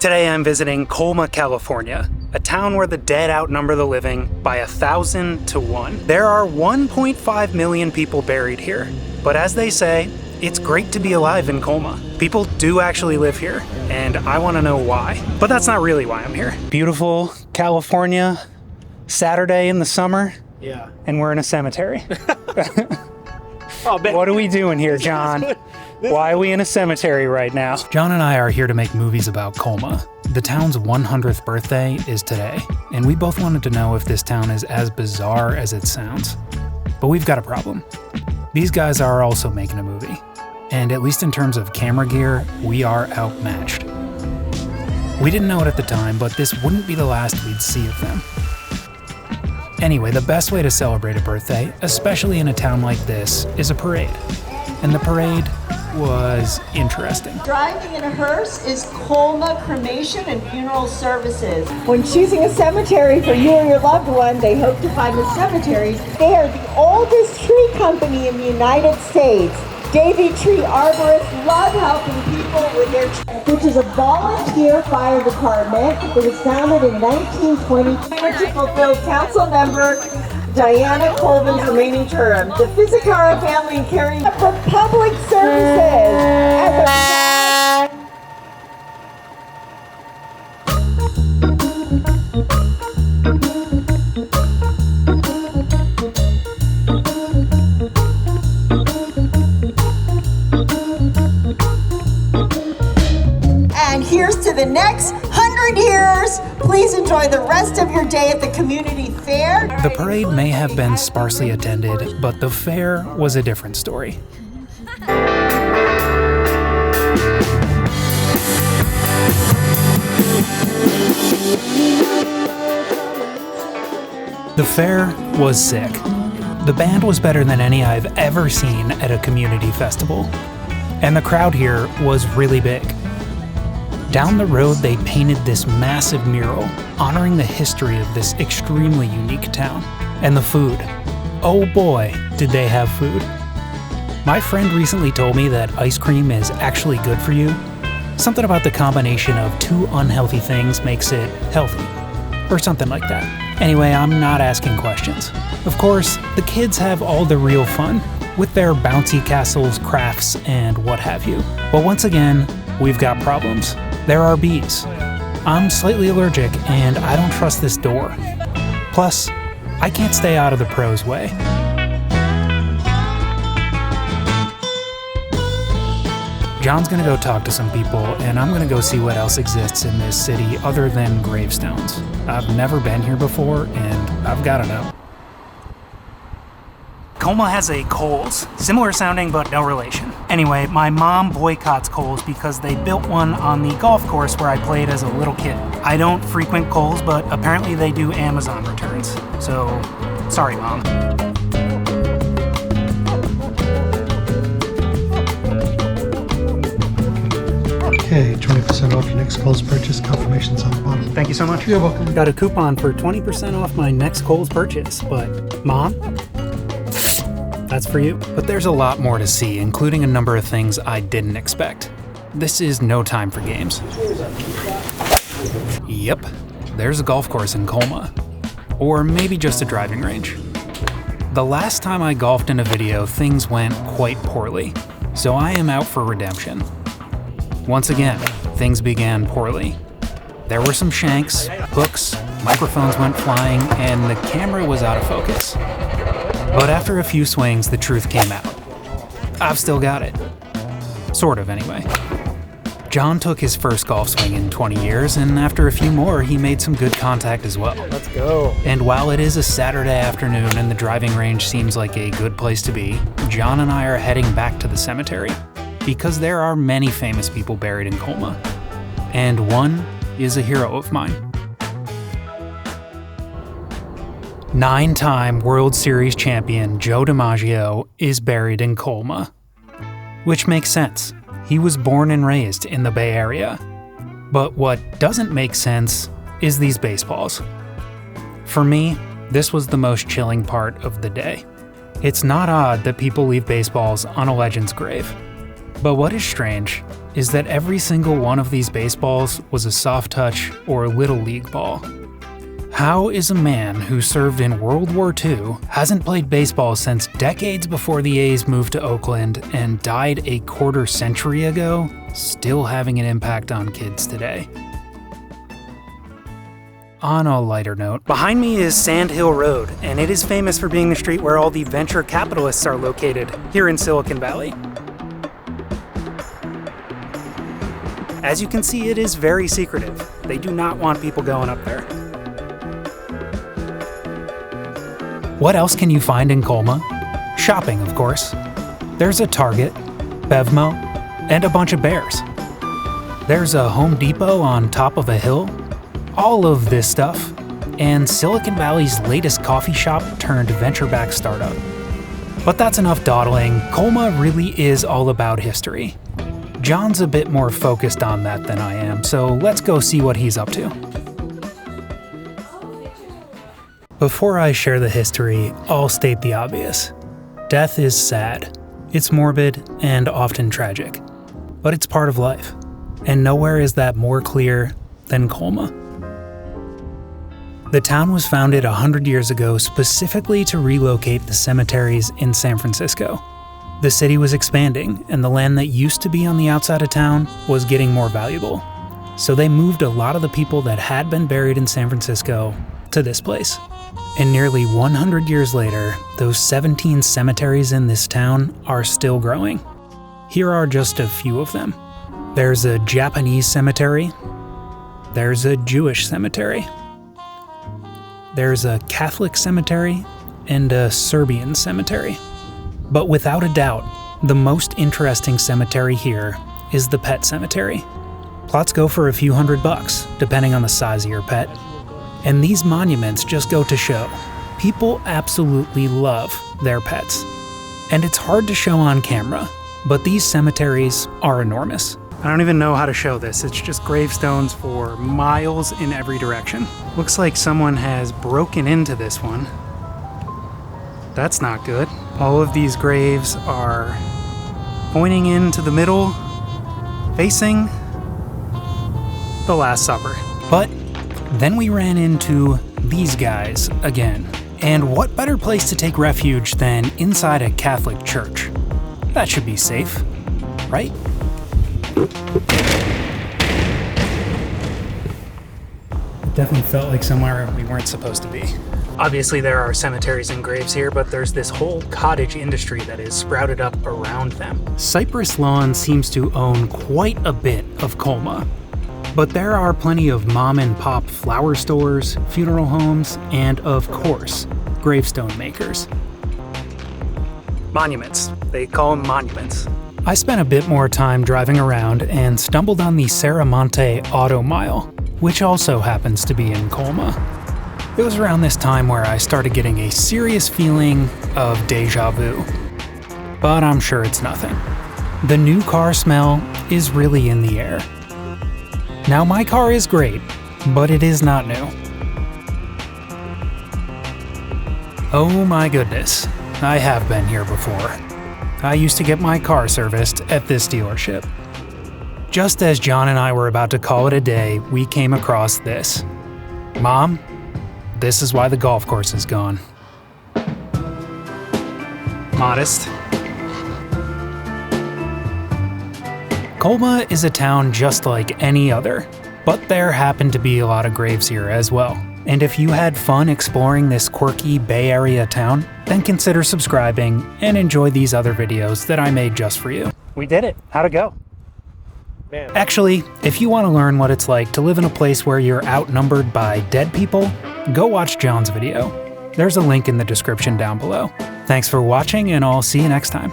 Today I'm visiting Colma, California, a town where the dead outnumber the living by 1,000 to 1. There are 1.5 million people buried here, but as they say, it's great to be alive in Colma. People do actually live here, and I want to know why. But that's not really why I'm here. Beautiful California, Saturday in the summer, and we're in a cemetery. What are we doing here, John? Why are we in a cemetery right now? John and I are here to make movies about Colma. The town's 100th birthday is today, and we both wanted to know if this town is as bizarre as it sounds. But we've got a problem. These guys are also making a movie, and at least in terms of camera gear, we are outmatched. We didn't know it at the time, but this wouldn't be the last we'd see of them. Anyway, the best way to celebrate a birthday, especially in a town like this, is a parade. And the parade was interesting. Driving in a hearse is Colma Cremation and Funeral Services. When choosing a cemetery for you or your loved one, they hope to find the cemeteries. They are the oldest tree company in the United States. Davy Tree Arborists love helping people with their trees, which is a volunteer fire department. It was founded in 1920 to fulfill council member Diana Colvin's remaining term. The Fisicara family caring for public services. And here's to the next 100 years. Please enjoy the rest of your day at the community fair. The parade may have been sparsely attended, but the fair was a different story. The fair was sick. The band was better than any I've ever seen at a community festival. And the crowd here was really big. Down the road, they painted this massive mural honoring the history of this extremely unique town. And the food. Oh boy, did they have food. My friend recently told me that ice cream is actually good for you. Something about the combination of two unhealthy things makes it healthy. Or something like that. Anyway, I'm not asking questions. Of course, the kids have all the real fun with their bouncy castles, crafts, and what have you. But once again, we've got problems. There are bees. I'm slightly allergic, and I don't trust this door. Plus, I can't stay out of the pros' way. John's gonna go talk to some people, and I'm gonna go see what else exists in this city other than gravestones. I've never been here before, and I've gotta know. Colma has a Kohl's, similar sounding but no relation. Anyway, my mom boycotts Kohl's because they built one on the golf course where I played as a little kid. I don't frequent Kohl's, but apparently they do Amazon returns. So, sorry, Mom. Okay, 20% off your next Kohl's purchase. Confirmations on the bottom. Thank you so much. You're welcome. Got a coupon for 20% off my next Kohl's purchase, but Mom? That's for you. But there's a lot more to see, including a number of things I didn't expect. This is no time for games. Yep, there's a golf course in Colma. Or maybe just a driving range. The last time I golfed in a video, things went quite poorly, so I am out for redemption. Once again, things began poorly. There were some shanks, hooks, microphones went flying, and the camera was out of focus. But after a few swings, the truth came out. I've still got it. Sort of, anyway. John took his first golf swing in 20 years, and after a few more, he made some good contact as well. Let's go. And while it is a Saturday afternoon and the driving range seems like a good place to be, John and I are heading back to the cemetery, because there are many famous people buried in Colma. And one is a hero of mine. 9-time World Series champion Joe DiMaggio is buried in Colma. Which makes sense. He was born and raised in the Bay Area. But what doesn't make sense is these baseballs. For me, this was the most chilling part of the day. It's not odd that people leave baseballs on a legend's grave. But what is strange is that every single one of these baseballs was a soft touch or little league ball. How is a man who served in World War II, hasn't played baseball since decades before the A's moved to Oakland, and died a quarter century ago, still having an impact on kids today? On a lighter note, behind me is Sand Hill Road, and it is famous for being the street where all the venture capitalists are located here in Silicon Valley. As you can see, it is very secretive. They do not want people going up there. What else can you find in Colma? Shopping, of course. There's a Target, Bevmo, and a bunch of bears. There's a Home Depot on top of a hill. All of this stuff, and Silicon Valley's latest coffee shop turned venture-backed startup. But that's enough dawdling. Colma really is all about history. John's a bit more focused on that than I am, so let's go see what he's up to. Before I share the history, I'll state the obvious. Death is sad. It's morbid and often tragic. But it's part of life. And nowhere is that more clear than Colma. The town was founded 100 years ago specifically to relocate the cemeteries in San Francisco. The city was expanding, and the land that used to be on the outside of town was getting more valuable. So they moved a lot of the people that had been buried in San Francisco to this place. And nearly 100 years later, those 17 cemeteries in this town are still growing. Here are just a few of them. There's a Japanese cemetery. There's a Jewish cemetery. There's a Catholic cemetery and a Serbian cemetery. But without a doubt, the most interesting cemetery here is the pet cemetery. Plots go for a few $100, depending on the size of your pet. And these monuments just go to show, people absolutely love their pets. And it's hard to show on camera, but these cemeteries are enormous. I don't even know how to show this. It's just gravestones for miles in every direction. Looks like someone has broken into this one. That's not good. All of these graves are pointing into the middle, facing the Last Supper. But then we ran into these guys again. And what better place to take refuge than inside a Catholic church? That should be safe, right? It definitely felt like somewhere we weren't supposed to be. Obviously there are cemeteries and graves here, but there's this whole cottage industry that is sprouted up around them. Cypress Lawn seems to own quite a bit of Colma. But there are plenty of mom and pop flower stores, funeral homes, and of course, gravestone makers. Monuments. They call them monuments. I spent a bit more time driving around and stumbled on the Serramonte Auto Mile, which also happens to be in Colma. It was around this time where I started getting a serious feeling of deja vu. But I'm sure it's nothing. The new car smell is really in the air. Now my car is great, but it is not new. Oh my goodness, I have been here before. I used to get my car serviced at this dealership. Just as John and I were about to call it a day, we came across this. Mom, this is why the golf course is gone. Modest. Colma is a town just like any other, but there happen to be a lot of graves here as well. And if you had fun exploring this quirky Bay Area town, then consider subscribing and enjoy these other videos that I made just for you. We did it. How'd it go? Man. Actually, if you want to learn what it's like to live in a place where you're outnumbered by dead people, go watch John's video. There's a link in the description down below. Thanks for watching, and I'll see you next time.